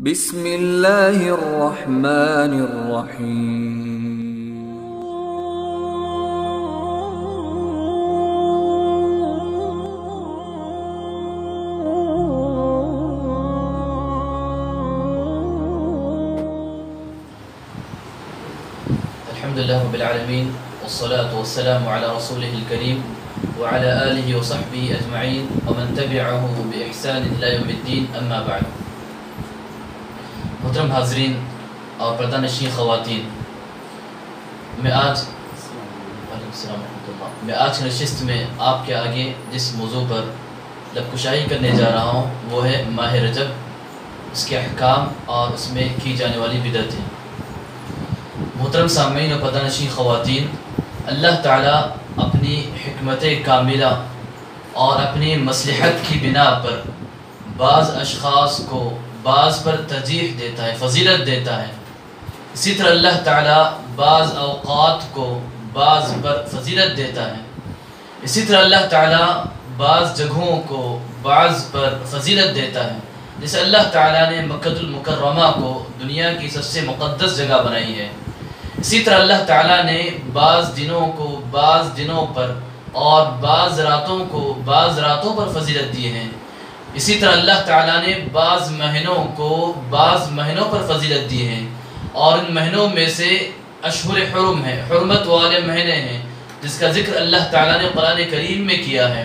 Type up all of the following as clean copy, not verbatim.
بسم اللہ الرحمن الرحیم۔ الحمدللہ رب العالمین والصلاة والسلام علی رسولہ الکریم وعلی آلہ وصحبہ اجمعین ومن تبعہ بإحسان الی یوم الدین، اما بعد۔ محترم حاضرین اور پردہ نشین خواتین، میں آج کی نشست میں آپ کے آگے جس موضوع پر لب کشائی کرنے جا رہا ہوں وہ ہے ماہ رجب، اس کے احکام اور اس میں کی جانے والی بدعتیں۔ محترم سامعین اور پردہ نشین خواتین، اللہ تعالیٰ اپنی حکمت کاملہ اور اپنی مصلحت کی بنا پر بعض اشخاص کو بعض پر ترجیح دیتا ہے، فضیلت دیتا ہے۔ اسی طرح اللہ تعالیٰ بعض اوقات کو بعض پر فضیلت دیتا ہے۔ اسی طرح اللہ تعالیٰ بعض جگہوں کو بعض پر فضیلت دیتا ہے۔ جیسے اللہ تعالیٰ نے مکۃ المکرمہ کو دنیا کی سب سے مقدس جگہ بنائی ہے، اسی طرح اللہ تعالیٰ نے بعض دنوں کو بعض دنوں پر اور بعض راتوں کو بعض راتوں پر فضیلت دی ہے۔ اسی طرح اللہ تعالیٰ نے بعض مہینوں کو بعض مہینوں پر فضیلت دی ہے، اور ان مہینوں میں سے اشہر حرم ہے، حرمت والے مہینے ہیں، جس کا ذکر اللہ تعالیٰ نے قرآن کریم میں کیا ہے۔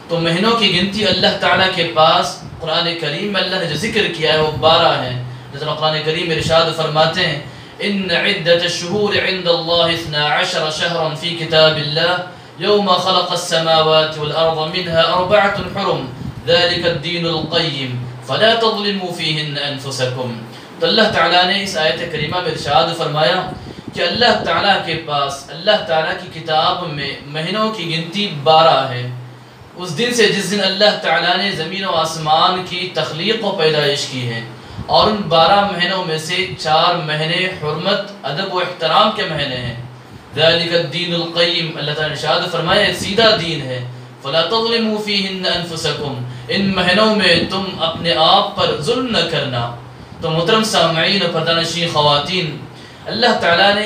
تو مہینوں کی گنتی اللہ تعالیٰ کے پاس قرآن کریم میں اللہ نے جو ذکر کیا ہے وہ 12 ہیں۔ جس طرح قرآن کریم میں ارشاد فرماتے ہیں، ان عدت الشہور عند اللہ 12 شہرا فی کتاب اللہ یوم خلق السماوات والارض منها 4 حرم ذلك الدین القیم فلا تظلموا فیہن انفسکم۔ تو اللہ تعالیٰ نے اس آیت کریمہ میں ارشاد فرمایا کہ اللہ تعالیٰ کے پاس اللہ تعالیٰ کی کتاب میں مہینوں کی گنتی 12 ہے۔ اس دن سے جس دن اللہ تعالیٰ نے زمین و آسمان کی تخلیق و پیدائش کی ہے، اور ان 12 مہینوں میں سے 4 مہینے حرمت ادب و احترام کے مہینے ہیں۔ ذالک الدین القیم، اللہ تعالیٰ نے ارشاد فرمایا ایک سیدھا دین ہے۔ فلا تظلموا فیہن انفسکم، ان مہینوں میں تم اپنے آپ پر ظلم نہ کرنا۔ تو محترم سامعین اور پردہ نشین خواتین، اللہ تعالیٰ نے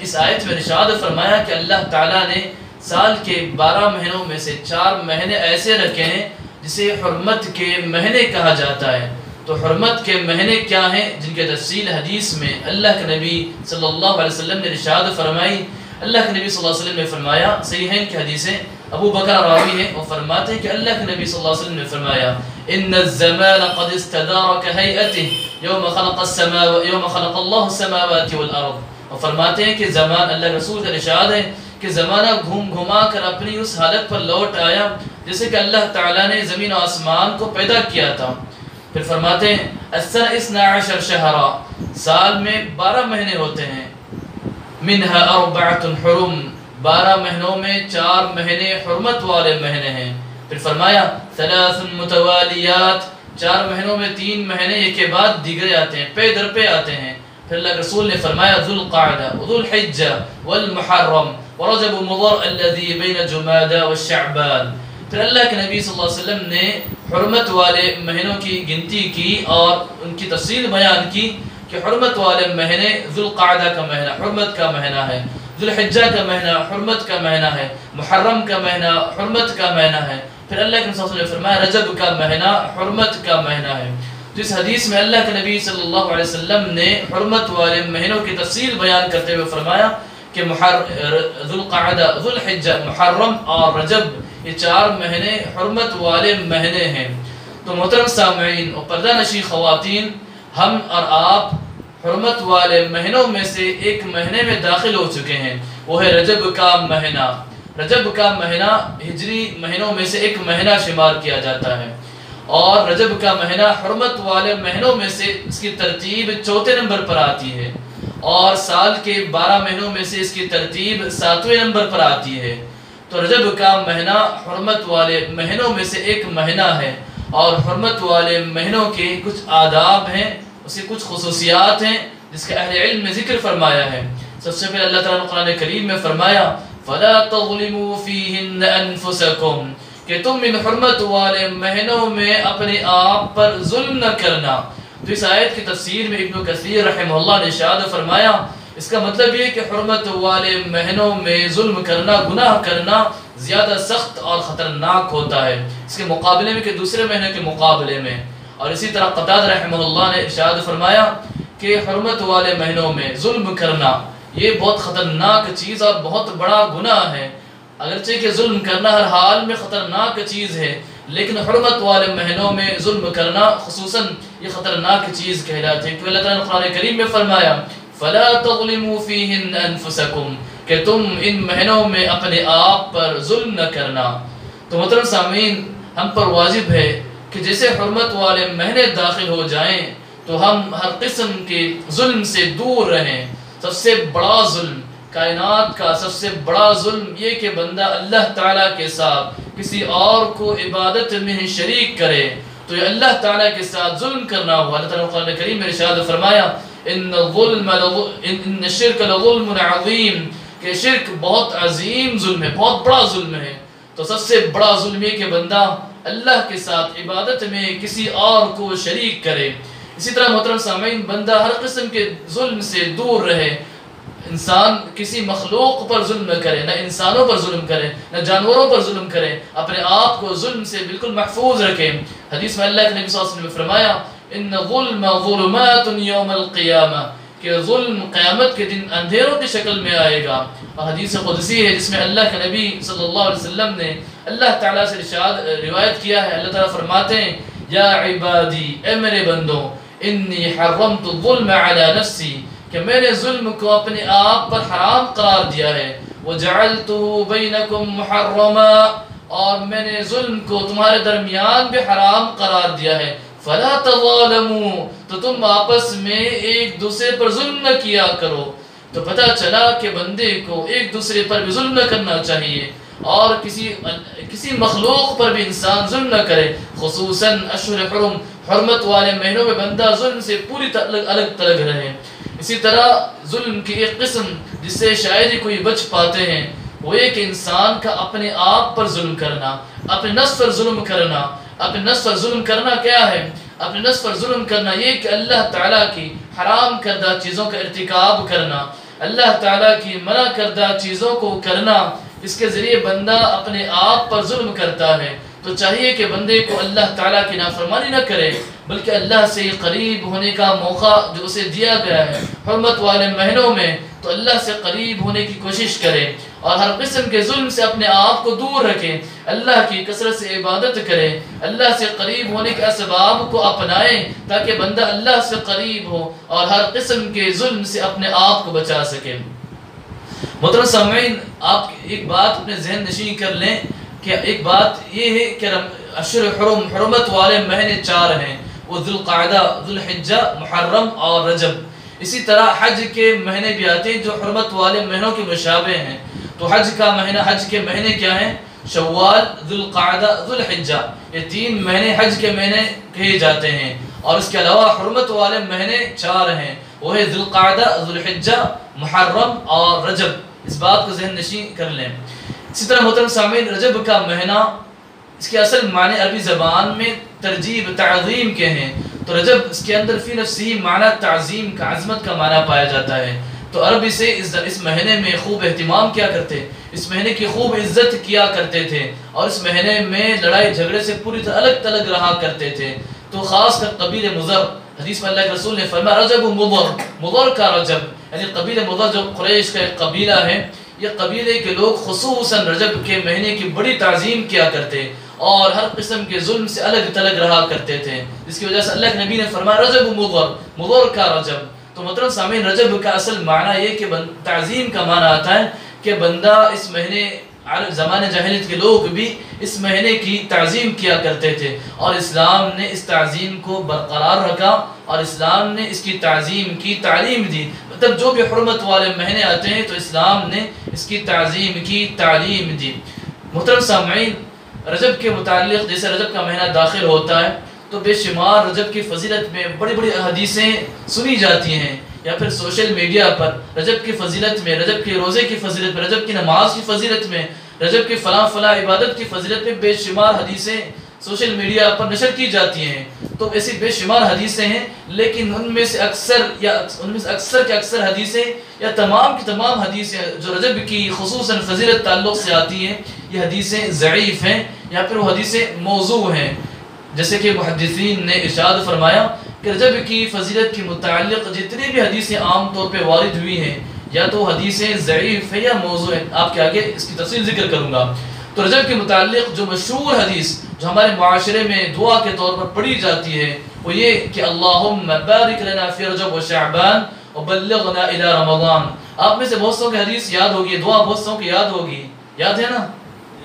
اس آیت میں ارشاد فرمایا کہ اللہ تعالیٰ نے سال کے 12 مہینوں میں سے 4 مہینے ایسے رکھے ہیں جسے حرمت کے مہینے کہا جاتا ہے۔ تو حرمت کے مہینے کیا ہیں، جن کے تفصیل حدیث میں اللہ کے نبی صلی اللہ علیہ وسلم نے ارشاد فرمائی۔ اللہ کے نبی صلی اللہ علیہ وسلم نے فرمایا، صحیحین کی حدیثیں، ابو بکر راوی ہیں، وہ فرماتے ہیں کہ اللہ کے نبی صلی اللہ علیہ وسلم نے فرمایا، ان الزمان قد استدار كهيئته يوم خلق الله السماوات والارض۔ وہ فرماتے ہیں کہ زمان، اللہ رسول کا ارشاد ہے کہ زمانہ گھوم گھما کر اپنی اس حالت پر لوٹ آیا جیسے کہ اللہ تعالیٰ نے زمین و آسمان کو پیدا کیا تھا۔ پھر فرماتے ہیں السنہ 12 شہرا، سال میں 12 مہینے ہوتے ہیں، منها 4 حرم، 12 مہینوں میں 4 مہینے حرمت والے مہینے ہیں۔ پھر فرمایا 3 متوالیات، 4 مہینوں میں 3 مہینے ایک کے بعد دیگرے آتے ہیں، پے در پہ آتے ہیں۔ پھر اللہ رسول نے فرمایا ذو القعدہ وذو الحجہ والمحرم ورجب مضر الذی بین جمادى والشعبان۔ پھر اللہ کے نبی صلی اللہ علیہ وسلم نے حرمت والے مہینوں کی گنتی کی اور ان کی تفصیل بیان کی کہ حرمت والے مہینے ذو القعدہ کا مہینہ حرمت کا مہینہ ہے، ذو الحجہ کا مہینہ حرمت کا مہینہ ہے، محرم کا مہینہ حرمت کا مہینہ ہے۔ پھر اللہ کے نبی صلی اللہ علیہ وسلم نے فرمایا رجب کا مہینہ حرمت کا مہینہ ہے۔ تو اس حدیث میں اللہ کے نبی صلی اللہ علیہ وسلم نے حرمت والے مہینوں کی تفصیل بیان کرتے ہوئے فرمایا کہ ذو القعدہ، ذو الحجہ، محرم اور رجب، یہ 4 مہینے حرمت والے مہینے ہیں۔ تو محترم سامعین اور پردہ نشین خواتین، ہم اور آپ حرمت والے مہینوں میں سے ایک مہینے میں داخل ہو چکے ہیں، وہ ہے رجب کا مہینہ۔ رجب کا مہینہ ہجری مہینوں میں سے ایک مہینہ شمار کیا جاتا ہے، اور رجب کا مہینہ حرمت والے مہینوں میں سے اس کی ترتیب 4 نمبر پر آتی ہے، اور سال کے 12 مہینوں میں سے اس کی ترتیب 7ویں نمبر پر آتی ہے۔ تو رجب کا مہینہ حرمت والے مہینوں میں سے ایک مہینہ ہے، اور حرمت والے مہینوں کے کچھ آداب ہیں، اس کی کچھ خصوصیات ہیں جس کا اہل علم نے ذکر فرمایا ہے۔ سب سے پہلے اللہ تعالیٰ نے قرآن کریم میں فرمایا فَلَا تَظْلِمُوا فِيهِنَّ أَنفُسَكُمْ، کہ تم ان حرمت والے مہینوں میں اپنے آپ پر ظلم نہ کرنا۔ تو اس آیت کی تفسیر میں ابن کثیر رحمہ اللہ نے ارشاد فرمایا اس کا مطلب یہ کہ حرمت والے مہینوں میں ظلم کرنا، گناہ کرنا زیادہ سخت اور خطرناک ہوتا ہے اس کے مقابلے میں کہ دوسرے مہینے کے مقابلے میں۔ اور اسی طرح قتادہ رحمہ اللہ نے ارشاد فرمایا کہ حرمت والے مہینوں میں ظلم کرنا یہ بہت خطرناک چیز اور بہت بڑا گناہ ہے۔ اگرچہ کہ ظلم کرنا ہر حال میں خطرناک چیز ہے، لیکن حرمت والے مہینوں میں ظلم کرنا خصوصاً یہ خطرناک چیز کہلاتی ہے، کیونکہ اللہ تعالیٰ نے قرآن کریم میں فرمایا فَلَا تَظْلِمُوا فِيهِنَّ أَنفُسَكُمْ کہ تم ان مہینوں میں اپنے آپ پر ظلم نہ کرنا۔ تو محترم سامعین، ہم پر واجب ہے کہ جیسے حرمت والے مہینے داخل ہو جائیں تو ہم ہر قسم کے ظلم سے دور رہیں۔ سب سے بڑا ظلم، کائنات کا سب سے بڑا ظلم یہ کہ بندہ اللہ تعالیٰ کے ساتھ کسی اور کو عبادت میں شریک کرے، تو یہ اللہ تعالیٰ کے ساتھ ظلم کرنا ہوا۔ اللہ تعالیٰ نے قرآن کریم میں ارشاد فرمایا ان الشرک لظلم عظیم کہ شرک بہت عظیم ظلم ہے، بہت بڑا ظلم ہے۔ تو سب سے بڑا ظلم یہ کہ بندہ اللہ کے ساتھ عبادت میں کسی اور کو شریک کرے۔ اسی طرح محترم سامعین، بندہ ہر قسم کے ظلم سے دور رہے، انسان کسی مخلوق پر ظلم نہ کرے، نہ انسانوں پر ظلم کرے، نہ جانوروں پر ظلم کرے، اپنے آپ کو ظلم سے بالکل محفوظ رکھے۔ حدیث میں اللہ کے نبی صلی اللہ علیہ وسلم نے فرمایا ان ظلم ظلمات یوم القیامہ کہ ظلم قیامت کے دن اندھیروں کی شکل میں آئے گا۔ اور حدیث قدسی ہے جس میں اللہ کے نبی صلی اللہ علیہ وسلم نے اللہ تعالیٰ سے روایت کیا ہے، اللہ تعالیٰ فرماتے ہیں یا عبادی اے میرے بندوں انی حرمت الظلم علی نفسی کہ میں نے ظلم کو اپنے آپ پر حرام قرار دیا ہے، وجعلته بینکم محرما اور میں نے ظلم کو تمہارے درمیان بھی حرام قرار دیا ہے، فلا تظالموا تو تم آپس میں ایک دوسرے پر ظلم نہ کیا کرو۔ تو پتہ چلا کہ بندے کو ایک دوسرے پر بھی ظلم نہ کرنا چاہیے اور کسی مخلوق پر بھی انسان ظلم نہ کرے، خصوصاً اشہر حرم حرمت والے مہینوں میں بندہ ظلم سے پوری الگ تلگ رہے۔ اسی طرح ظلم کی ایک قسم جس سے شاید ہی کوئی بچ پاتے ہیں وہ یہ کہ انسان کا اپنے آپ پر ظلم کرنا، اپنے نفس پر ظلم کرنا۔ اپنے نفس پر ظلم کرنا کیا ہے؟ اپنے نفس پر ظلم کرنا یہ کہ اللہ تعالیٰ کی حرام کردہ چیزوں کا ارتکاب کرنا، اللہ تعالیٰ کی منع کردہ چیزوں کو کرنا، اس کے ذریعے بندہ اپنے آپ پر ظلم کرتا ہے۔ تو چاہیے کہ بندے کو اللہ تعالیٰ کی نافرمانی نہ کرے بلکہ اللہ سے قریب ہونے کا موقع جو اسے دیا گیا ہے حرمت والے مہینوں میں، تو اللہ سے قریب ہونے کی کوشش کرے اور ہر قسم کے ظلم سے اپنے آپ کو دور رکھے، اللہ کی کثرت سے عبادت کرے، اللہ سے قریب ہونے کے اسباب کو اپنائے تاکہ بندہ اللہ سے قریب ہو اور ہر قسم کے ظلم سے اپنے آپ کو بچا سکے۔ محترم سامعین، آپ ایک بات اپنے ذہن نشین کر لیں کہ ایک بات یہ ہے کہ اشہر حرم حرمت والے مہینے 4 ہیں، وہ ذوالقعدہ، ذوالحجہ، محرم اور رجب۔ اسی طرح حج کے مہینے بھی آتے ہیں جو حرمت والے مہینوں کے مشابہ ہیں۔ تو حج کے مہینے کیا ہیں؟ شوال، ذوالقعدہ، ذوالحجہ، یہ 3 مہینے حج کے مہینے کہے جاتے ہیں۔ اور اس کے علاوہ حرمت والے مہینے 4 ہیں، وہ ہے ذوالقعدہ، ذوالحجہ، محرم اور رجب۔ اس بات کو ذہن نشین کر لیں۔ اسی طرح محترم سامعین، رجب کا مہینہ اس کے اصل معنی عربی زبان میں ترجیب تعظیم کے ہیں، تو رجب اس کے اندر فی نفسی معنی تعظیم کا، عظمت کا معنی پایا جاتا ہے۔ تو عربی سے اس مہینے میں خوب اہتمام کیا کرتے، اس مہینے کی خوب عزت کیا کرتے تھے اور اس مہینے میں لڑائی جھگڑے سے پوری طرح الگ تلگ رہا کرتے تھے۔ تو خاص کر قبیل مضر، حدیث میں اللہ کے رسول نے فرمایا رجب مضر، مضر کا رجب، یعنی قبیل مضر جو قریش کا ایک قبیلہ ہے، یہ قبیلے کے لوگ خصوصاً رجب کے مہینے کی بڑی تعظیم کیا کرتے اور ہر قسم کے ظلم سے الگ تلگ رہا کرتے تھے، جس کی وجہ سے اللہ کے نبی نے فرمایا رجب مضر، مضر کا رجب۔ تو محترم سامعین، رجب کا اصل معنی یہ کہ تعظیم کا معنی آتا ہے کہ بندہ اس مہینے، زمانے جاہلیت کے لوگ بھی اس مہینے کی تعظیم کیا کرتے تھے اور اسلام نے اس تعظیم کو برقرار رکھا اور اسلام نے اس کی تعظیم کی تعلیم دی۔ مطلب جو بھی حرمت والے مہینے آتے ہیں تو اسلام نے اس کی تعظیم کی تعلیم دی۔ محترم سامعین، رجب کے متعلق جیسے رجب کا مہینہ داخل ہوتا ہے تو بے شمار رجب کی فضیلت میں بڑی بڑی حدیثیں سنی جاتی ہیں، یا پھر سوشل میڈیا پر رجب کی فضیلت میں، رجب کے روزے کی فضیلت میں، رجب کی نماز کی فضیلت میں، رجب کی فلاں عبادت کی فضیلت میں بے شمار حدیثیں سوشل میڈیا پر نشر کی جاتی ہیں، تو ایسی بے شمار حدیثیں ہیں، لیکن ان میں سے اکثر حدیثیں یا تمام کی تمام حدیثیں جو رجب کی خصوصاً فضیلت تعلق سے آتی ہیں، یہ حدیثیں ضعیف ہیں یا پھر وہ حدیثیں موضوع ہیں۔ جیسے کہ محدثین نے ارشاد فرمایا کہ رجب کی فضیلت کے متعلق جتنی بھی حدیثیں عام طور پہ وارد ہوئی ہیں یا تو حدیثیں ضعیف ہیں یا موضوع ہیں۔ آپ کے آگے اس کی تفصیل ذکر کروں گا۔ تو رجب کے متعلق جو مشہور حدیث جو ہمارے معاشرے میں دعا کے طور پر پڑھی جاتی ہے وہ یہ کہ اللہم بارک لنا فی رجب و شعبان وبلغنا الی رمضان۔ آپ میں سے بہت سو کی حدیث یاد ہوگی، دعا بہت سو کی یاد ہوگی، یاد ہے نا،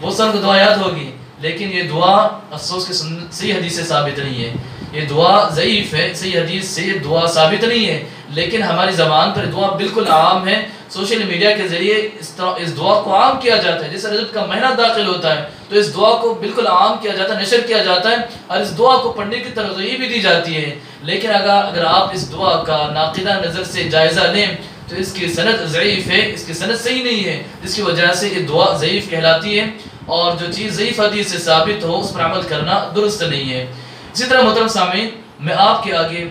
بہت سو کو دعا یاد ہوگی، لیکن یہ دعا افسوس کے صحیح حدیث سے ثابت نہیں ہے، یہ دعا ضعیف ہے، صحیح حدیث سے یہ دعا ثابت نہیں ہے، لیکن ہماری زبان پر دعا بالکل عام ہے۔ سوشل میڈیا کے ذریعے اس دعا کو عام کیا جاتا ہے، جیسے رجب کا مہینہ داخل ہوتا ہے تو اس دعا کو بالکل عام کیا جاتا ہے، نشر کیا جاتا ہے اور اس دعا کو پڑھنے کی ترغیب بھی دی جاتی ہے۔ لیکن اگر آپ اس دعا کا ناقدہ نظر سے جائزہ لیں تو اس کی سند ضعیف ہے، اس کی سند صحیح نہیں ہے، جس کی وجہ سے یہ دعا ضعیف کہلاتی ہے، اور جو چیز ضعیف حدیث سے ثابت ہو اس پر عمل کرنا درست نہیں ہے۔ اسی طرح محترم سامعین، میں آپ کے آگے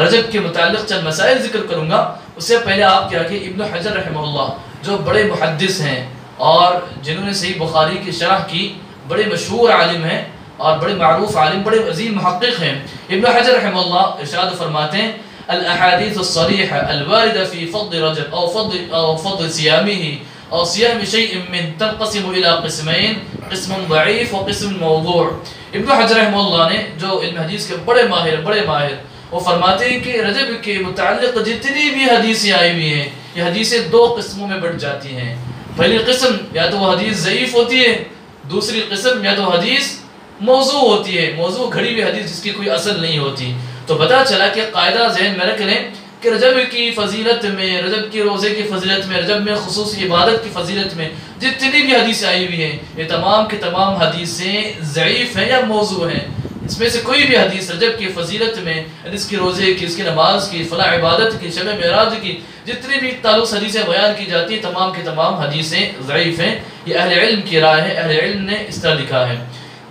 رجب کے متعلق چند مسائل ذکر کروں گا۔ اس سے پہلے آپ کے آگے ابن حجر رحمہ اللہ جو بڑے محدث ہیں اور جنہوں نے صحیح بخاری کی شرح کی، بڑے مشہور عالم ہیں اور بڑے معروف عالم، بڑے عظیم محقق ہیں۔ ابن حجر رحمہ اللہ ارشاد فرماتے ہیں الاحادیث الصریحہ الواردہ فی فضل رجب او فضل صیامہ او صیام شیء من تنقسم الى قسمین، قسم ضعیف و قسم موضوع۔ ابن حجر رحمہ اللہ نے جو علم حدیث کے بڑے ماہر وہ فرماتے ہیں کہ رجب کے متعلق جتنی بھی حدیثیں آئی ہوئی ہیں یہ حدیثیں دو قسموں میں بٹ جاتی ہیں۔ پہلی قسم یا تو وہ حدیث ضعیف ہوتی ہے، دوسری قسم یا تو حدیث موضوع ہوتی ہے، موضوع گھڑی ہوئی حدیث جس کی کوئی اصل نہیں ہوتی۔ تو پتہ چلا کہ قاعدہ ذہن میں رکھ لیں کہ رجب کی فضیلت میں، رجب کے روزے کی فضیلت میں، رجب میں خصوصی عبادت کی فضیلت میں جتنی بھی حدیثیں آئی ہوئی ہیں یہ تمام کی تمام حدیثیں ضعیف ہیں یا موضوع ہیں۔ اس میں سے کوئی بھی حدیث رجب کی فضیلت میں، اس کی روزے کی، اس کی نماز کی، فلاں عبادت کی، شب معراج کی، جتنی بھی تعلق حدیثیں بیان کی جاتی ہیں تمام کی تمام حدیثیں ضعیف ہیں۔ یہ اہل علم کی رائے ہے، اہل علم نے اس طرح لکھا ہے۔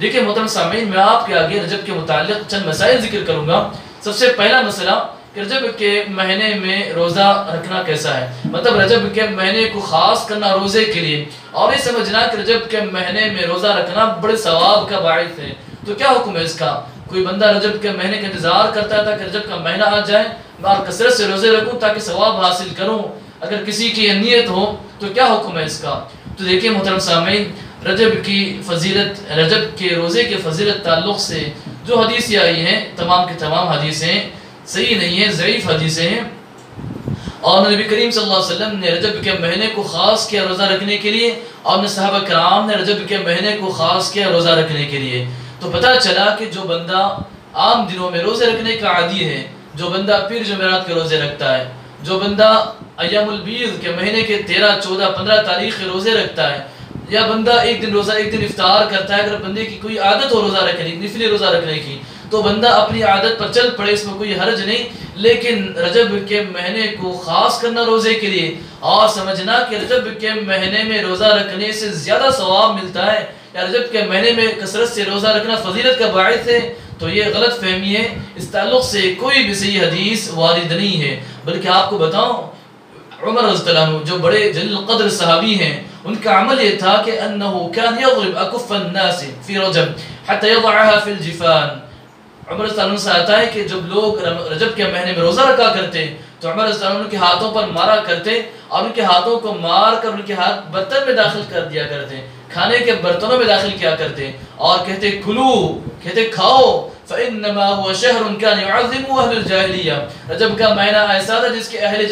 دیکھیں محترم سامعین، میں آپ کے آگے رجب کے متعلق چند مسائل ذکر کروں گا۔ سب سے پہلا مسئلہ کہ رجب کے مہینے میں روزہ رکھنا کیسا ہے، مطلب رجب کے مہینے کو خاص کرنا روزے کے لیے، اور یہ سمجھنا کہ رجب کے مہینے میں روزہ رکھنا بڑے ثواب کا باعث ہے۔ تو کیا حکم ہے اس کا؟ کوئی بندہ رجب کے مہینے کا انتظار کرتا تھا کہ رجب کا مہینہ آ جائے میں اور کثرت سے روزے رکھوں تاکہ ثواب حاصل کروں، اگر کسی کی یہ نیت ہو تو کیا حکم ہے اس کا؟ تو دیکھیں محترم سامعین، رجب کی فضیلت، رجب کے روزے کے فضیلت تعلق سے جو حدیثیں آئی ہیں تمام کی تمام حدیثیں صحیح نہیں ہیں، ضعیف حدیثیں ہیں، اور نبی کریم صلی اللہ علیہ وسلم نے رجب کے مہینے کو خاص کیا روزہ رکھنے کے لیے، اور صحابہ کرام نے رجب کے مہینے کو خاص کیا روزہ رکھنے کے لیے۔ تو پتہ چلا کہ جو بندہ عام دنوں میں روزے رکھنے کا عادی ہے، جو بندہ پیر جمعرات کے روزے رکھتا ہے، جو بندہ ایام البیض کے مہینے کے 13، 14، 15 تاریخ کے روزے رکھتا ہے، یا بندہ ایک دن روزہ ایک دن افطار کرتا ہے، اگر بندے کی کوئی عادت ہو روزہ رکھنے کی، نفلی روزہ رکھنے کی، تو بندہ اپنی عادت پر چل پڑے، اس میں کوئی حرج نہیں۔ لیکن رجب کے مہینے کو خاص کرنا روزے کے لیے اور سمجھنا کہ رجب کے مہینے میں روزہ رکھنے سے زیادہ ثواب ملتا ہے یا رجب کے مہینے میں کثرت سے روزہ رکھنا فضیلت کا باعث ہے، تو یہ غلط فہمی ہے۔ اس تعلق سے کوئی بھی صحیح حدیث وارد نہیں ہے۔ بلکہ آپ کو بتاؤں، عمر رضی اللہ عنہ جو بڑے جلیل القدر صحابی ہیں، ان کا عمل یہ تھا کہ انہو کان یضرب اکف الناس فی رجب حتی یضعها فی الجفان۔ عمر رضی اللہ عنہ سے آتا ہے کہ جب لوگ رجب کے مہینے میں روزہ رکھا کرتے تو عمر رضی اللہ عنہ کے ہاتھوں پر مارا کرتے اور ان کے ہاتھوں کو مار کر ان کے ہاتھ برتن میں داخل کر دیا کرتے، کھانے کے برتنوں میں داخل کیا کرتے اور کہتے کھلو، کہتے کھاؤ، فَإِنَّمَا هُوَ شَهْرٌ كَانَ يُعَظِّمُ أَهْلُ الْجَاهِلِيَّةِ۔ رجب کا مہینہ ایسا تھا جس کے اہل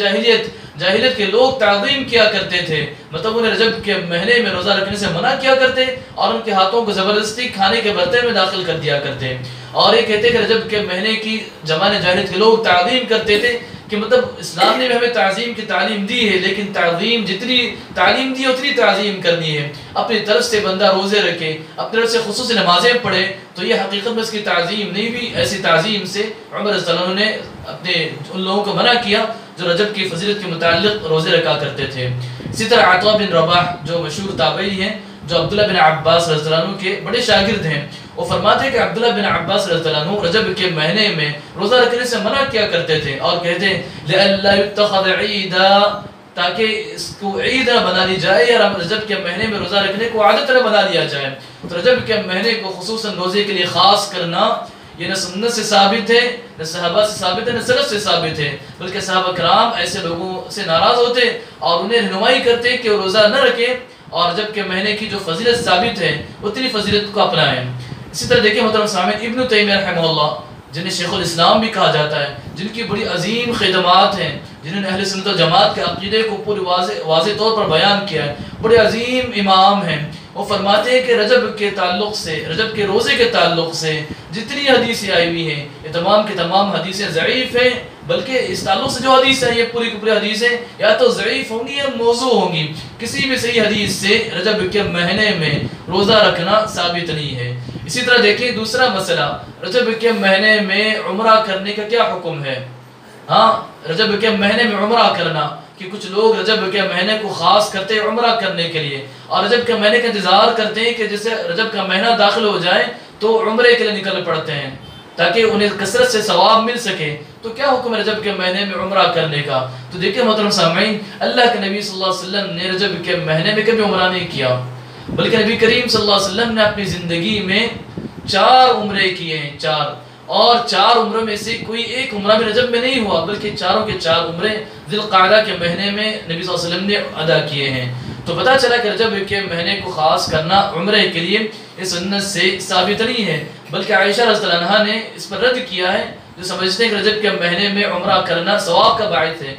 جاہلیت کے لوگ تعظیم کیا کرتے تھے، مطلب انہیں رجب کے مہینے میں روزہ رکھنے سے منع کیا کرتے اور ان کے ہاتھوں کو زبردستی کھانے کے برتن میں داخل کر دیا کرتے، اور یہ کہتے کہ رجب کے مہینے کی زمانے جاہلیت کے لوگ تعظیم کرتے تھے کہ مطلب اسلام نے ہمیں تعظیم کی تعلیم دی ہے، لیکن تعظیم جتنی تعلیم دی اتنی تعظیم کرنی ہے۔ اپنی طرف سے بندہ روزے رکھے، اپنی طرف سے خصوصی نمازیں پڑھے تو یہ حقیقت میں اس کی تعظیم نہیں بھی۔ ایسی تعظیم سے عمر رضی اللہ عنہ نے اپنے ان لوگوں کو منع کیا جو رجب کی فضیلت کے متعلق روزے رکھا کرتے تھے۔ اسی طرح عطا بن رباح جو مشہور تابعی ہیں، جو عبداللہ بن عباس رضی اللہ عنہ کے بڑے شاگرد ہیں، وہ فرماتے ہیں کہ عبداللہ بن عباس رضی اللہ عنہ رجب کے مہینے میں روزہ رکھنے سے منع کیا کرتے تھے اور کہتے ہیں لئلا یتخذ عیدا، تاکہ اس کو عید نہ بنا لی جائے یا رجب کے مہینے میں روزہ رکھنے کو عادت نہ بنا لیا جائے۔ تو رجب کے مہینے کو خصوصاً روزے کے لیے خاص کرنا یہ نہ سنت سے ثابت ہے، نہ صحابہ سے ثابت ہے، نہ سلف سے ثابت ہے، بلکہ صحابہ کرام ایسے لوگوں سے ناراض ہوتے اور انہیں رہنمائی کرتے کہ وہ روزہ نہ رکھیں اور رجب کے مہینے کی جو فضیلت ثابت ہے اتنی فضیلت کو اپنائیں۔ اسی طرح دیکھیں محترم سامعین، ابن تیمیہ رحمہ اللہ جنہیں شیخ الاسلام بھی کہا جاتا ہے، جن کی بڑی عظیم خدمات ہیں، جنہوں نے اہل سنت و جماعت کے عقیدے کو پوری واضح طور پر بیان کیا ہے، بڑے عظیم امام ہیں، وہ فرماتے ہیں کہ رجب کے تعلق سے، رجب کے روزے کے تعلق سے جتنی حدیثیں آئی ہوئی ہیں یہ تمام کی تمام حدیثیں ضعیف ہیں، بلکہ اس تعلق سے جو حدیث ہے یہ پوری کی پوری حدیثیں یا تو ضعیف ہوں گی یا موضوع ہوں گی، کسی بھی صحیح حدیث سے رجب کے مہینے میں روزہ رکھنا ثابت نہیں ہے۔ اسی طرح دیکھیں دوسرا مسئلہ، رجب کے مہینے میں عمرہ کرنے کا کیا حکم ہے؟ ہاں، رجب کے مہینے میں عمرہ کرنا، کہ کچھ لوگ رجب کے مہینے کو خاص کرتے ہیں عمرہ کرنے کے لیے اور رجب کے مہینے کا انتظار کرتے ہیں کہ جیسے رجب کا مہینہ داخل ہو جائے تو عمرے کے لیے نکل پڑتے ہیں تاکہ انہیں کثرت سے ثواب مل سکے۔ تو کیا حکم ہے رجب کے مہینے میں عمرہ کرنے کا؟ تو دیکھیں محترم سامعین، اللہ کے نبی صلی اللہ علیہ وسلم نے رجب کے مہینے میں کبھی عمرہ نہیں کیا، بلکہ نبی کریم صلی اللہ علیہ وسلم نے اپنی زندگی میں 4 عمرے کیے ہیں، 4، اور 4 عمروں میں سے کوئی ایک عمرہ بھی رجب میں نہیں ہوا، بلکہ چاروں کے 4 عمرے ذی القعدہ کے مہینے میں نبی صلی اللہ علیہ وسلم نے ادا کیے ہیں۔ تو پتہ چلا کہ رجب کے مہینے کو خاص کرنا عمرے کے لیے اس سنت سے ثابت نہیں ہے، بلکہ عائشہ رضی اللہ عنہا نے اس پر رد کیا ہے، جو سمجھتے ہیں کہ رجب کے مہینے میں عمرہ کرنا ثواب کا باعث ہے۔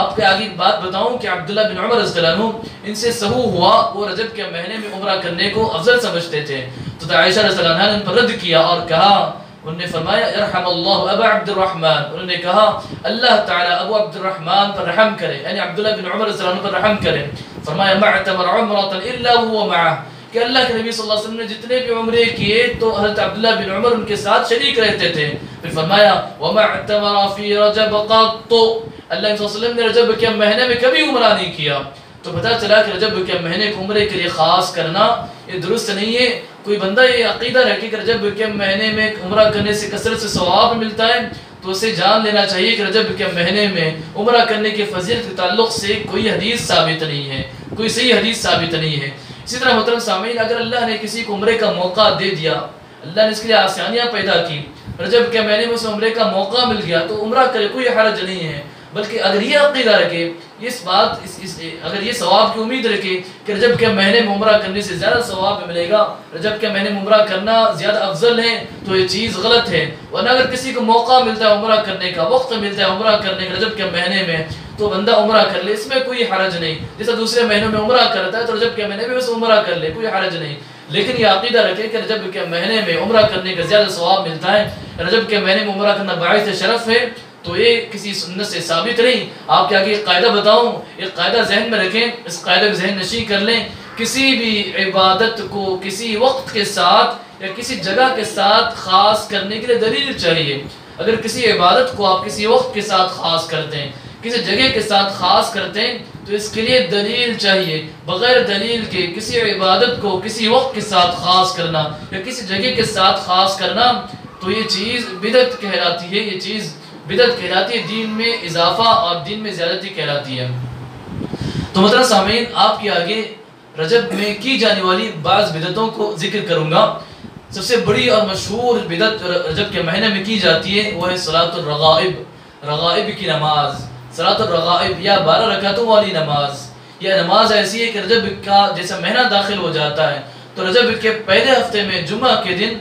آپ کے آگے بات بتاؤں کہ عبداللہ بن عمر رضی اللہ عنہ ان سے سہو ہوا، وہ رجب کے مہینے میں عمرہ کرنے کو افضل سمجھتے تھے، تو عائشہ رضی اللہ عنہا نے ان پر رد کیا اور کہا، انہوں نے فرمایا ارحم اللہ ابا عبد الرحمن، انہوں نے کہا اللہ تعالیٰ ابو عبد الرحمن پر رحم کرے، یعنی عبداللہ بن عمر رضی اللہ عنہ پر رحم کرے۔ فرمایا ما اعتمر عمرۃ الا وهو معه، کہ اللہ کے نبی صلی اللہ علیہ وسلم نے جتنے بھی عمرے کیے تو حضرت عبداللہ بن عمر ان کے ساتھ شریک رہتے تھے۔ پھر فرمایا وما اعتمر فی رجب قط، اللہ صلی اللہ علیہ وسلم نے رجب کے مہینے میں کبھی عمرہ نہیں کیا۔ تو پتہ چلا کہ رجب کے مہینے کو عمرے کے لیے خاص کرنا یہ درست نہیں ہے۔ کوئی بندہ یہ عقیدہ رکھے کہ رجب کے مہینے میں عمرہ کرنے سے کثرت سے ثواب ملتا ہے تو اسے جان لینا چاہیے کہ رجب کے مہینے میں عمرہ کرنے کے فضیلت کے تعلق سے کوئی حدیث ثابت نہیں ہے، کوئی صحیح حدیث ثابت نہیں ہے۔ اسی طرح محترم سامعین، اگر اللہ نے کسی کو عمرے کا موقع دے دیا، اللہ نے اس کے لیے آسانیاں پیدا کی، رجب کے مہینے میں اسے عمرے کا موقع مل گیا تو عمرہ کرے، کوئی حرج نہیں ہے۔ بلکہ اگر یہ عقیدہ رکھے، اگر یہ ثواب کی امید رکھے کہ رجب کے مہینے میں عمرہ کرنے سے زیادہ ثواب ملے گا، رجب کے مہینے میں عمرہ کرنا زیادہ افضل ہے، تو یہ چیز غلط ہے۔ ورنہ اگر کسی کو موقع ملتا ہے عمرہ کرنے کا، وقت ملتا ہے عمرہ کرنے کا رجب کے مہینے میں، تو بندہ عمرہ کر لے، اس میں کوئی حرج نہیں۔ جیسا دوسرے مہینوں میں عمرہ کرتا ہے تو رجب کے مہینے میں اس عمرہ کر لے، کوئی حرج نہیں۔ لیکن یہ عقیدہ رکھے کہ رجب کے مہینے میں عمرہ کرنے کا زیادہ ثواب ملتا ہے، رجب کے مہینے میں عمرہ کرنا باعث شرف ہے، تو یہ کسی سنت سے ثابت نہیں۔ آپ کے آگے ایک قاعدہ بتاؤں، ایک قاعدہ ذہن میں رکھیں، اس قاعدہ کو ذہن نشین کر لیں۔ کسی بھی عبادت کو کسی وقت کے ساتھ یا کسی جگہ کے ساتھ خاص کرنے کے لیے دلیل چاہیے۔ اگر کسی عبادت کو آپ کسی وقت کے ساتھ خاص کرتے ہیں، کسی جگہ کے ساتھ خاص کرتے ہیں، تو اس کے لیے دلیل چاہیے۔ بغیر دلیل کے کسی عبادت کو کسی وقت کے ساتھ خاص کرنا یا کسی جگہ کے ساتھ خاص کرنا، تو یہ چیز بدعت کہلاتی ہے، یہ چیز بدعت کہلاتی ہے، دین میں اضافہ اور دین میں زیادتی کہلاتی ہے۔ تو محترم سامعین، آپ کے آگے رجب میں کی جانے والی بعض بدعتوں کو ذکر کروں گا۔ سب سے بڑی اور مشہور بدعت رجب کے مہینے میں کی جاتی ہے وہ ہے صلاۃ الرغائب، رغائب کی نماز، صلاۃ الرغائب یا 12 رکعتوں والی نماز۔ یہ نماز ایسی ہے کہ رجب کا جیسا مہینہ داخل ہو جاتا ہے تو رجب کے پہلے ہفتے میں جمعہ کے دن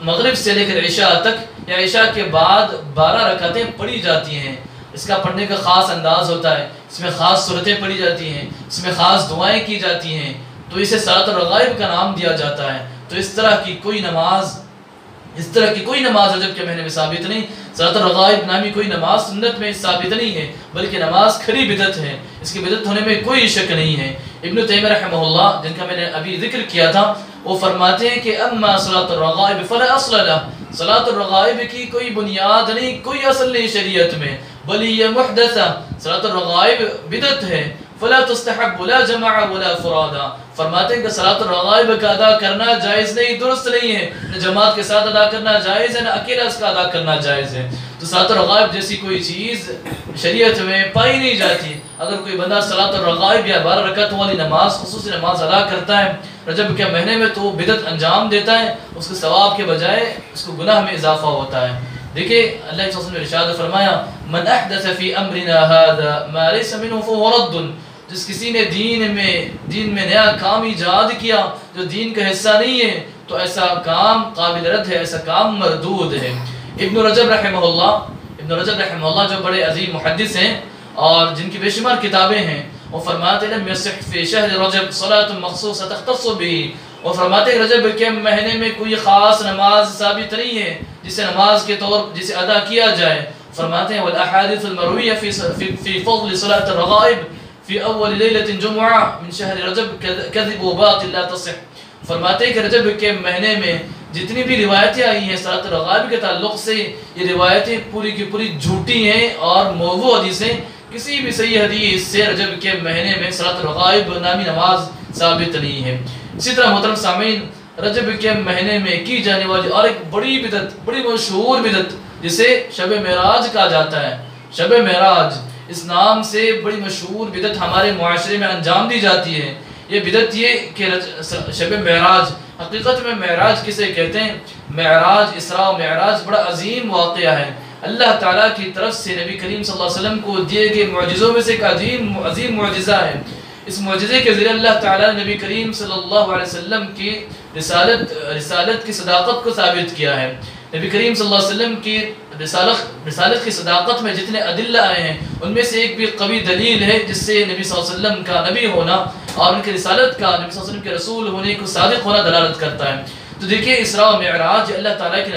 مغرب سے لے کر عشاء تک یا عشاء کے بعد 12 رکعتیں پڑھی جاتی ہیں۔ اس کا پڑھنے کا خاص انداز ہوتا ہے، اس میں خاص صورتیں پڑھی جاتی ہیں، اس میں خاص دعائیں کی جاتی ہیں، تو اسے صلاۃ الرغائب کا نام دیا جاتا ہے۔ تو اس طرح کی کوئی نماز رجب کے مہینے میں ثابت نہیں۔ صلاۃ الرغائب نامی کوئی نماز سنت میں ثابت نہیں ہے، بلکہ نماز کھری بدعت ہے، اس کی بدعت ہونے میں کوئی شک نہیں ہے۔ ابن تیمیہ رحمہ اللہ، جن کا میں نے ابھی ذکر کیا تھا، وہ فرماتے ہیں کہ اما صلاۃ الرغائب فلا اصل لہ، صلاۃ الرغائب کی کوئی بنیاد نہیں، کوئی اصل نہیں شریعت میں، بل یہ محدثہ، صلاۃ الرغائب بدعت ہے۔ فلا تستحب لا جمع ولا فرادا. فرماتے ہیں کہ صلاۃ الرغائب کا ادا کرنا جائز نہیں، درست نہیں ہے، نہ جماعت کے ساتھ ادا کرنا جائز ہے، نہ اکیلا اس کا ادا کرنا جائز ہے. تو صلاۃ الرغائب جیسی کوئی چیز شریعت میں پائی نہیں جاتی. اگر کوئی بندہ صلاۃ الرغائب یا 12 رکعت والی نماز، خصوصی نماز ادا کرتا ہے رجب کے مہینے میں، تو وہ بدعت انجام دیتا ہے، اس کے ثواب کے بجائے اس کو گناہ میں اضافہ ہوتا ہے. دیکھیں اللہ کے رسول نے ارشاد فرمایا من احدث فی امرنا هذا ما ليس منه فهو رد. جس کسی نے دین میں نیا کام ایجاد کیا جو دین کا حصہ نہیں ہے تو ایسا کام قابل رد ہے، ایسا کام مردود ہے. ابن رجب رحمہ اللہ جو بڑے عظیم محدث ہیں اور جن کی بے شمار کتابیں ہیں، وہ فرماتے ہیں لم يصح في شهر رجب صلاة مخصوصة تختص به. اور فرماتے ہیں رجب کے مہینے میں کوئی خاص نماز ثابت نہیں ہے جسے نماز کے طور جسے ادا کیا جائے. فرماتے ہیں والاحاديث المروية في فضل صلاة الرغائب في اول ليلة جمعة من شهر رجب كذب وباطل لا تصح. فرماتے ہیں کہ رجب کے مہینے میں جتنی بھی روایتیں آئی ہیں صلاۃ الرغائب کے تعلق سے، یہ روایتیں پوری کی پوری جھوٹی ہیں اور موضوع حدیثیں. کسی بھی صحیح حدیث سے رجب کے مہینے میں صلاۃ الرغائب نامی نماز ثابت نہیں ہے. اسی طرح محترم سامعین، رجب کے مہینے میں کی جانے والی اور ایک بڑی بدعت، بڑی مشہور بدعت جسے شب معراج کہا جاتا ہے. شب معراج اس نام سے بڑی مشہور بدعت ہمارے معاشرے میں انجام دی جاتی ہے. یہ بدعت یہ کہ شب معراج، حقیقت میں معراج کسے کہتے ہیں؟ معراج، اسراء و معراج بڑا عظیم واقعہ ہے. اللہ تعالیٰ کی طرف سے نبی کریم صلی اللہ علیہ وسلم کو دیے گئے معجزوں میں سے ایک عظیم معجزہ ہے. اس معجزے کے ذریعے اللہ تعالیٰ نے نبی کریم صلی اللہ علیہ وسلم کی رسالت کی صداقت کو ثابت کیا ہے. نبی کریم صلی اللہ علیہ وسلم کی رسالت کی صداقت میں جتنے ادلہ آئے ہیں ان میں سے ایک بھی قوی دلیل ہے جس سے نبی صلی اللہ علیہ وسلم کا نبی ہونا اور ان کی رسالت کا، نبی صلی اللہ علیہ وسلم کے رسول ہونے کو صادق ہونا دلالت کرتا ہے. تو دیکھیں اسراء و معراج اللہ تعالیٰ کی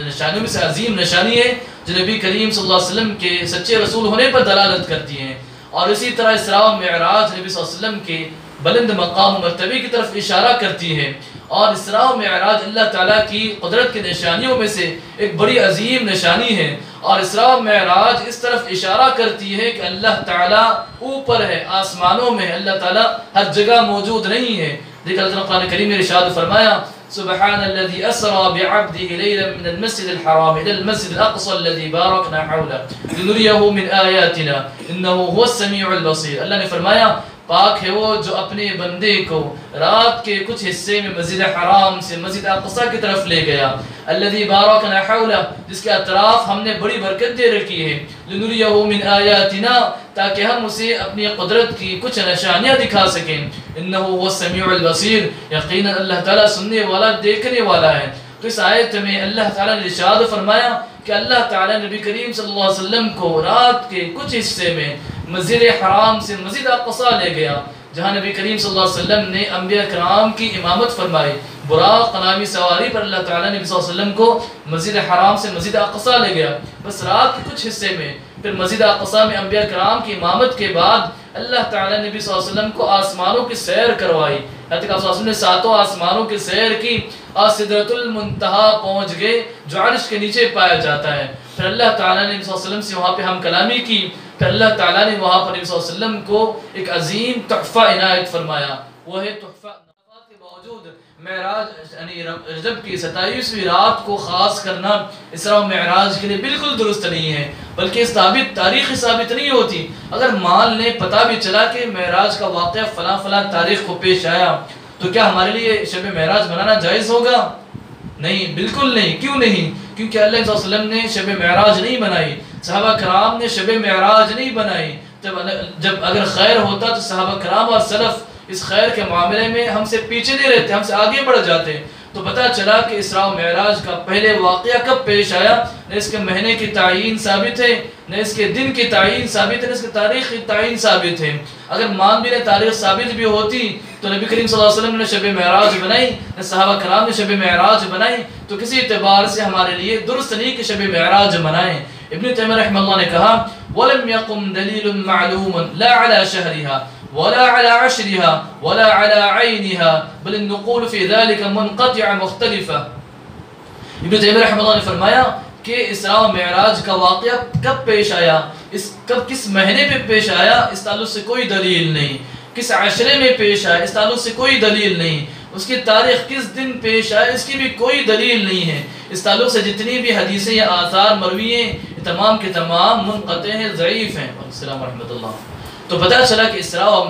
نشانیوں میں سے عظیم نشانی ہے جو نبی کریم صلی اللہ علیہ وسلم کے سچے رسول ہونے پر دلالت کرتی ہیں. اور اسی طرح اسراء و معراج نبی صلی اللہ علیہ وسلم کے بلند مقام و مرتبے کی طرف اشارہ کرتی ہے. اور اسراء و معراج اللہ تعالیٰ کی قدرت کی نشانیوں میں سے ایک بڑی عظیم نشانی ہے. اور اسراء و معراج اس طرف اشارہ کرتی ہے کہ اللہ تعالیٰ اوپر ہے، آسمانوں میں، اللہ تعالیٰ ہر جگہ موجود نہیں ہے. دیکھ اللہ قرآن کریم نے ارشاد فرمایا سبحان الذي اسرى بعبده ليلا من المسجد الحرام الى المسجد الاقصى الذي باركنا حوله لنريه من آياتنا انه هو السميع البصير. اللہ نے فرمایا پاک ہے وہ جو اپنے بندے کو رات کے کچھ حصے میں مسجد حرام سے مسجد اقصی کی طرف لے گیا. الذي باركنا حوله، جس کے اطراف ہم نے بڑی برکت دے رکھی ہے. لنريه من آياتنا، تاکہ ہم اسے اپنی قدرت کی کچھ نشانیاں دکھا سکیں. انه هو السميع البصير، یقینا اللہ تعالیٰ سننے والا، دیکھنے والا ہے. تو اس آیت میں اللہ تعالیٰ نے ارشاد فرمایا کہ اللہ تعالیٰ نبی کریم صلی اللہ علیہ وسلم کو رات کے کچھ حصے میں مسجد حرام سے مسجد اقصی لے گیا، جہاں نبی کریم صلی اللہ علیہ وسلم نے انبیاء کرام کی امامت فرمائی. براق نامی سواری پر اللہ تعالیٰ نے نبی صلی اللہ علیہ وسلم کو مسجد حرام سے مسجد اقصی لے گیا. بس رات کے کچھ حصے میں پھر مسجد اقصی میں انبیاء کرام کی امامت کے بعد اللہ تعالیٰ نے نبی صلی اللہ علیہ وسلم کو آسمانوں کی سیر کروائی. حتیٰ کہ آپ صلی اللہ علیہ وسلم نے ساتوں آسمانوں کی سیر کی اور سدرۃ المنتہا پہنچ گئے جو عرش کے نیچے پایا جاتا ہے. پھر اللہ تعالیٰ نے نبی صلی اللہ علیہ وسلم سے وہاں پہ ہم کلامی کی. پھر اللہ تعالیٰ نے وہاں پر نبی صلی اللہ علیہ وسلم کو ایک عظیم تحفہ عنایت فرمایا. وہ ہے تحفہ کے باوجود معراج یعنی رجب کی 27ویں رات کو خاص کرنا اسراء و معراج کے لیے بالکل درست نہیں ہے، بلکہ تاریخ ثابت نہیں ہوتی. اگر مان لیں پتہ بھی چلا کہ معراج کا واقعہ فلاں فلاں تاریخ کو پیش آیا تو کیا ہمارے لیے شب معراج منانا جائز ہوگا؟ نہیں، بالکل نہیں. کیوں نہیں؟ کیونکہ اللہ صلی اللہ علیہ وسلم نے شب معراج نہیں بنائی، صحابہ کرام نے شب معراج نہیں بنائی. جب اگر خیر ہوتا تو صحابہ کرام اور سلف اس خیر کے معاملے میں ہم سے پیچھے نہیں رہتے، ہم سے آگے بڑھ جاتے. تو پتہ چلا کہ اسراء و معراج کا پہلے واقعہ کب پیش آیا. نہ اس کے مہینے کی تعین ثابت ہے، نہ اس کے دن کی تعین ثابت ہے، نہ اس کی تاریخ کی تعین ثابت ہے. اگر مان بھی تاریخ ثابت بھی ہوتی تو نبی کریم صلی اللہ علیہ وسلم نے شب معراج بنائی، نہ صحابہ کرام نے شب معراج بنائی. تو کسی اعتبار سے ہمارے لیے درست نہیں کہ شب معراج منائیں. ابن تیمیہ رحمہ اللہ نے کہا وَلَمْ يَقُمْ دَلِيلٌ مَعْلُومٌ لَا عَلَى شَهْرِهَا ولا على عشرها ولا على عينها بل النقول في ذلك منقطعة مختلفة. ابن تیمیہ رحمہ اللہ نے فرمایا کہ اسراء و معراج کا واقعہ کب پیش آیا، کس مہینے پہ پیش آیا، اس تعلق سے کوئی دلیل نہیں، کس عشرے میں پیش آیا اس تعلق سے کوئی دلیل نہیں، اس کی تاریخ کس دن پیش آئے اس کی بھی کوئی دلیل نہیں ہے۔ اس تعلق سے جتنی بھی حدیثیں یا آثار مروی ہیں یہ تمام کے تمام منقطع ہیں، ضعیف ہیں۔ السلام ورحمۃ اللہ۔ تو پتہ چلا کہ اسراء و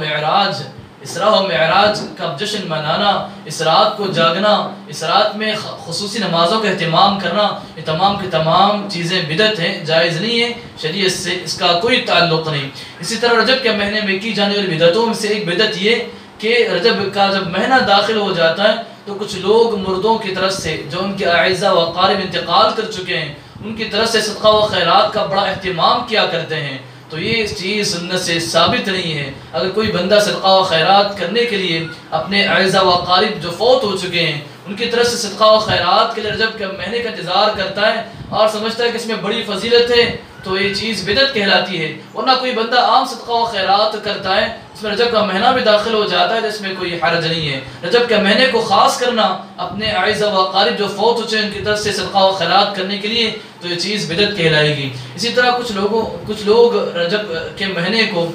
معراج کا جشن منانا، اس رات کو جاگنا، اس رات میں خصوصی نمازوں کا اہتمام کرنا، یہ تمام کے تمام چیزیں بدعت ہیں، جائز نہیں ہیں، شریعت سے اس کا کوئی تعلق نہیں۔ اسی طرح رجب کے مہینے میں کی جانے والی بدعتوں میں سے ایک بدعت یہ کہ رجب کا جب مہینہ داخل ہو جاتا ہے تو کچھ لوگ مردوں کی طرف سے جو ان کے اعزاء و اقارب انتقال کر چکے ہیں ان کی طرف سے صدقہ و خیرات کا بڑا اہتمام کیا کرتے ہیں، تو یہ چیز سنت سے ثابت نہیں ہے۔ اگر کوئی بندہ صدقہ و خیرات کرنے کے لیے اپنے اعزاء و اقارب جو فوت ہو چکے ہیں ان کی طرف سے صدقہ و خیرات کے لیے رجب کے مہینے کا انتظار کرتا ہے اور سمجھتا ہے کہ اس میں بڑی فضیلت ہے تو یہ چیز بدعت کہلاتی ہے۔ ورنہ کوئی بندہ عام صدقہ و خیرات کرتا ہے اس میں رجب کا مہینہ بھی داخل ہو جاتا ہے، اس میں کوئی حرج نہیں ہے۔ رجب کے مہینے کو خاص کرنا اپنے اعزاء و اقارب جو فوت ہو چکے ہیں ان کی طرف سے صدقہ و خیرات کرنے کے لیے تو یہ چیز بدعت کہلائے گی۔ اسی طرح کچھ لوگ رجب کے مہینے کو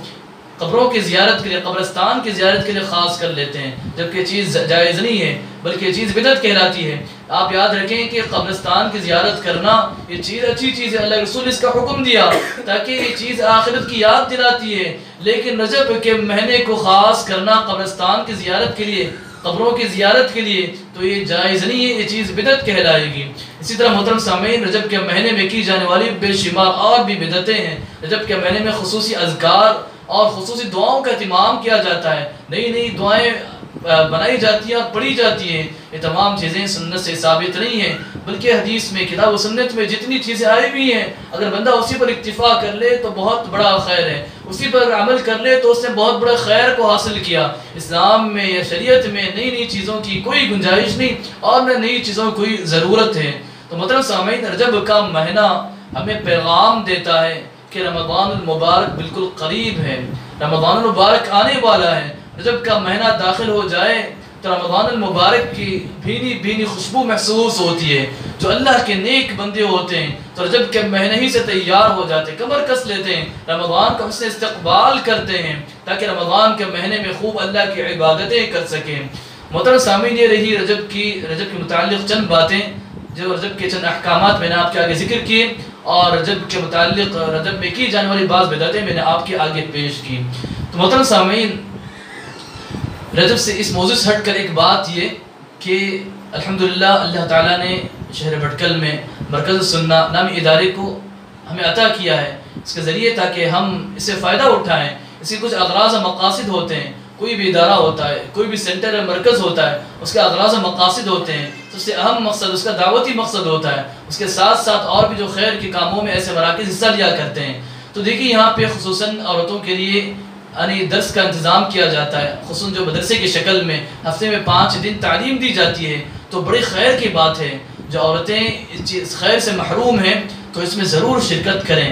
قبروں کی زیارت کے لیے، قبرستان کی زیارت کے لیے خاص کر لیتے ہیں، جبکہ یہ چیز جائز نہیں ہے بلکہ یہ چیز بدعت کہلاتی ہے۔ آپ یاد رکھیں کہ قبرستان کی زیارت کرنا یہ چیز اچھی چیز ہے، اللہ رسول نے اس کا حکم دیا تاکہ یہ چیز آخرت کی یاد دلاتی ہے، لیکن رجب کے مہینے کو خاص کرنا قبرستان کی زیارت کے لیے، قبروں کی زیارت کے لیے تو یہ جائز نہیں ہے، یہ چیز بدعت کہلائے گی۔ اسی طرح محترم سامعین، رجب کے مہینے میں کی جانے والی بے شمار اور بھی بدعتیں ہیں۔ رجب کے مہینے میں خصوصی اذکار اور خصوصی دعاؤں کا اہتمام کیا جاتا ہے، نئی نئی دعائیں بنائی جاتی ہیں اور پڑھی جاتی ہیں، یہ تمام چیزیں سنت سے ثابت نہیں ہیں بلکہ حدیث میں، کتاب و سنت میں جتنی چیزیں آئی بھی ہیں اگر بندہ اسی پر اکتفا کر لے تو بہت بڑا خیر ہے، اسی پر عمل کر لے تو اس نے بہت بڑا خیر کو حاصل کیا۔ اسلام میں یا شریعت میں نئی نئی چیزوں کی کوئی گنجائش نہیں اور نہ نئی چیزوں کی کوئی ضرورت ہے۔ تو محترم سامعین، رجب کا مہینہ ہمیں پیغام دیتا ہے کہ رمضان المبارک بالکل قریب ہے، رمضان المبارک آنے والا ہے۔ رجب کا مہینہ داخل ہو جائے تو رمضان المبارک کی بھینی بھینی خوشبو محسوس ہوتی ہے۔ جو اللہ کے نیک بندے ہوتے ہیں تو رجب کے مہینے ہی سے تیار ہو جاتے ہیں، کمر کس لیتے ہیں، رمضان کا حسن استقبال کرتے ہیں تاکہ رمضان کے مہینے میں خوب اللہ کی عبادتیں کر سکیں۔ محترم سامعین، یہ رہی رجب کے متعلق چند باتیں جو رجب کے چند احکامات میں نے آپ کے آگے ذکر کیے، اور رجب کے متعلق رجب میں کی جانے والی بعض بدعتیں میں نے آپ کے آگے پیش کی۔ تو محترم سامعین، رجب سے اس موضوع سے ہٹ کر ایک بات یہ کہ الحمدللہ اللہ تعالیٰ نے شہر بھٹکل میں مرکز السنہ نامی ادارے کو ہمیں عطا کیا ہے اس کے ذریعے تاکہ ہم اس سے فائدہ اٹھائیں۔ اس کے کچھ اغراض و مقاصد ہوتے ہیں، کوئی بھی ادارہ ہوتا ہے، کوئی بھی سینٹر یا مرکز ہوتا ہے، اس کے اغراض و مقاصد ہوتے ہیں، سب سے اہم مقصد اس کا دعوتی مقصد ہوتا ہے، اس کے ساتھ ساتھ اور بھی جو خیر کے کاموں میں ایسے مراکز حصہ لیا کرتے ہیں۔ تو دیکھیے یہاں پہ خصوصاً عورتوں کے لیے یعنی درس کا انتظام کیا جاتا ہے، خصوصاً جو مدرسے کی شکل میں ہفتے میں 5 دن تعلیم دی جاتی ہے، تو بڑی خیر کی بات ہے۔ جو عورتیں اس خیر سے محروم ہیں تو اس میں ضرور شرکت کریں،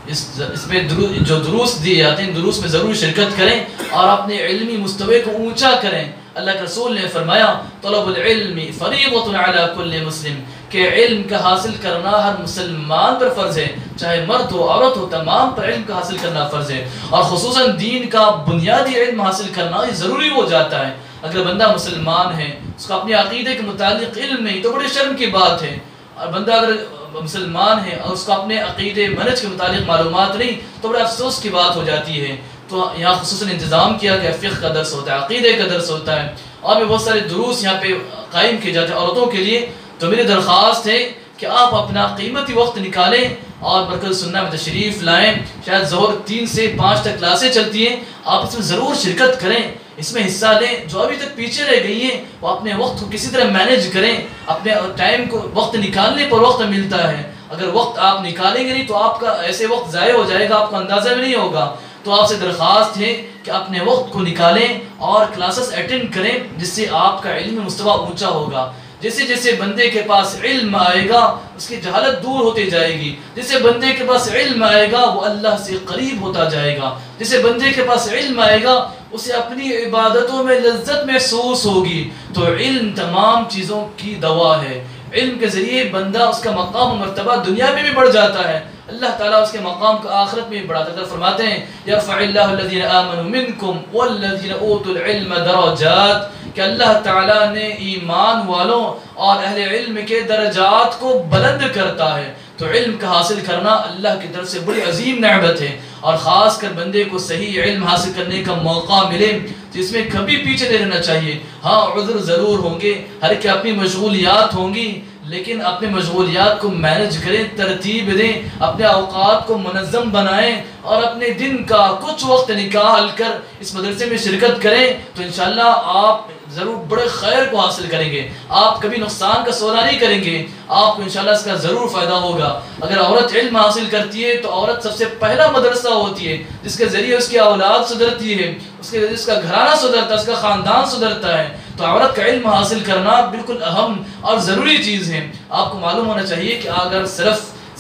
اس میں جو دروس دیے جاتے ہیں دروس میں ضرور شرکت کریں اور اپنے علمی مستوے کو اونچا کریں۔ اللہ کے رسول نے فرمایا طلب العلم فریضۃ علی کل مسلم، کہ علم کا حاصل کرنا ہر مسلمان پر فرض ہے، چاہے مرد ہو عورت ہو، تمام پر علم کا حاصل کرنا فرض ہے، اور خصوصاً دین کا بنیادی علم حاصل کرنا یہ ضروری ہو جاتا ہے۔ اگر بندہ مسلمان ہے، اس کا اپنے عقیدے کے متعلق علم نہیں تو بڑی شرم کی بات ہے، اور بندہ اگر مسلمان ہے اور اس کا اپنے عقیدے منہج کے متعلق معلومات نہیں تو بڑے افسوس کی بات ہو جاتی ہے۔ تو یہاں خصوصاً انتظام کیا کہ فقہ کا درس ہوتا ہے، عقیدے کا درس ہوتا ہے، اور بھی بہت سارے دروس یہاں پہ قائم کیے جاتے ہیں عورتوں کے لیے۔ تو میری درخواست ہے کہ آپ اپنا قیمتی وقت نکالیں اور مرکز سنہ میں تشریف لائیں۔ شاید ظہر 3 سے 5 تک کلاسیں چلتی ہیں، آپ اس میں ضرور شرکت کریں، اس میں حصہ لیں۔ جو ابھی تک پیچھے رہ گئی ہیں وہ اپنے وقت کو کسی طرح مینیج کریں، اپنے ٹائم کو وقت نکالنے پر وقت ملتا ہے، اگر وقت آپ نکالیں گے نہیں تو آپ کا ایسے وقت ضائع ہو جائے گا، آپ کو اندازہ بھی نہیں ہوگا۔ تو آپ سے درخواست ہے کہ اپنے وقت کو نکالیں اور کلاسز اٹینڈ کریں، جس سے آپ کا علمی مستویٰ اونچا ہوگا۔ جیسے جیسے بندے کے پاس علم آئے گا اس کی جہالت دور ہوتی جائے گی، جیسے بندے کے پاس علم آئے گا وہ اللہ سے قریب ہوتا جائے گا، جیسے بندے کے پاس علم آئے گا اسے اپنی عبادتوں میں لذت محسوس ہوگی۔ تو علم تمام چیزوں کی دوا ہے، علم کے ذریعے بندہ اس کا مقام و مرتبہ دنیا میں بھی بڑھ جاتا ہے، اللہ تعالیٰ اس کے مقام کو آخرت میں بھی بڑھاتا ہے۔ فرماتے ہیں یرفع اللہ الذین آمنوا منکم والذین اوتوا العلم درجات، کہ اللہ تعالیٰ نے ایمان والوں اور اہل علم کے درجات کو بلند کرتا ہے۔ تو علم کا حاصل کرنا اللہ کی طرف سے بڑی عظیم نعمت ہے، اور خاص کر بندے کو صحیح علم حاصل کرنے کا موقع ملے تو اس میں کبھی پیچھے نہیں رہنا چاہیے۔ ہاں عذر ضرور ہوں گے، ہر کی اپنی مشغولیات ہوں گی، لیکن اپنے مشغولیات کو مینج کریں، ترتیب دیں، اپنے اوقات کو منظم بنائیں، اور اپنے دن کا کچھ وقت نکال کر اس مدرسے میں شرکت کریں تو انشاءاللہ آپ ضرور بڑے خیر کو حاصل کریں گے، آپ کبھی نقصان کا سودا نہیں کریں گے، آپ کو انشاءاللہ اس کا ضرور فائدہ ہوگا۔ اگر عورت علم حاصل کرتی ہے تو عورت سب سے پہلا مدرسہ ہوتی ہے جس کے ذریعے اس کی اولاد سدھرتی ہے، اس کا گھرانہ سدھرتا ہے، اس کا خاندان سدھرتا ہے۔ تو عورت کا علم حاصل کرنا بالکل اہم اور ضروری چیز ہے۔ آپ کو معلوم ہونا چاہیے کہ اگر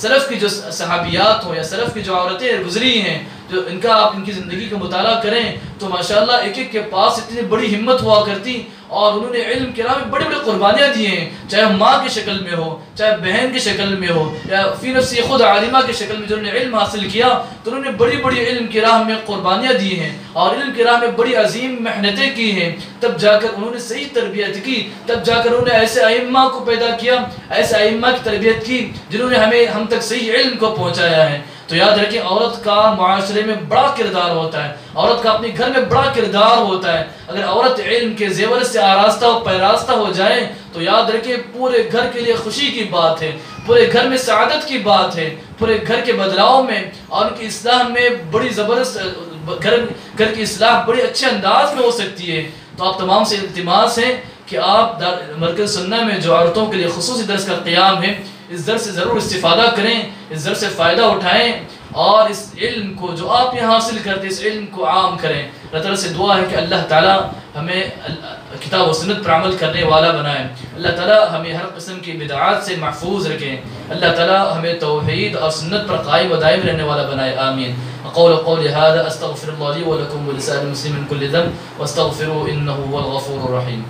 سلف کی جو صحابیات ہوں یا سلف کی جو عورتیں گزری ہیں، جو آپ ان کی زندگی کا مطالعہ کریں تو ماشاءاللہ ایک ایک کے پاس اتنی بڑی ہمت ہوا کرتی، اور انہوں نے علم کے راہ میں بڑی بڑی قربانیاں دی ہیں، چاہے ماں کی شکل میں ہو، چاہے بہن کی شکل میں ہو، یا فی نفسی خود عالمہ کی شکل میں جنہوں نے علم حاصل کیا تو انہوں نے بڑی بڑی علم کی راہ میں قربانیاں دی ہیں، اور علم کی راہ میں بڑی عظیم محنتیں کی ہیں، تب جا کر انہوں نے صحیح تربیت کی، تب جا کر انہوں نے ایسے ائمہ کو پیدا کیا، ایسے ائمہ کی تربیت کی جنہوں نے ہم تک صحیح علم کو پہنچایا ہے۔ تو یاد رکھیں عورت کا معاشرے میں بڑا کردار ہوتا ہے، عورت کا اپنے گھر میں بڑا کردار ہوتا ہے۔ اگر عورت علم کے زیور سے آراستہ و پیراستہ ہو جائے تو یاد رکھیں پورے گھر کے لیے خوشی کی بات ہے، پورے گھر میں سعادت کی بات ہے، پورے گھر کے بدلاؤ میں اور ان کی اصلاح میں بڑی زبردست گھر کی اصلاح بڑے اچھے انداز میں ہو سکتی ہے۔ تو آپ تمام سے التماس ہے کہ آپ مرکز سنہ میں جو عورتوں کے لیے خصوصی درس کا قیام ہے اس درس سے ضرور استفادہ کریں، اس درس سے فائدہ اٹھائیں، اور اس علم کو جو آپ یہاں حاصل کرتے ہیں اس علم کو عام کریں۔ اللہ تعالیٰ سے دعا ہے کہ اللہ تعالیٰ ہمیں کتاب و سنت پر عمل کرنے والا بنائے، اللہ تعالیٰ ہمیں ہر قسم کی بدعات سے محفوظ رکھیں، اللہ تعالیٰ ہمیں توحید اور سنت پر قائم و دائم رہنے والا بنائے، آمین۔ اقول قولی هذا استغفر اللہ لی ولکم ولسائر المسلمین من کل ذنب واستغفروه انه هو الغفور الرحیم۔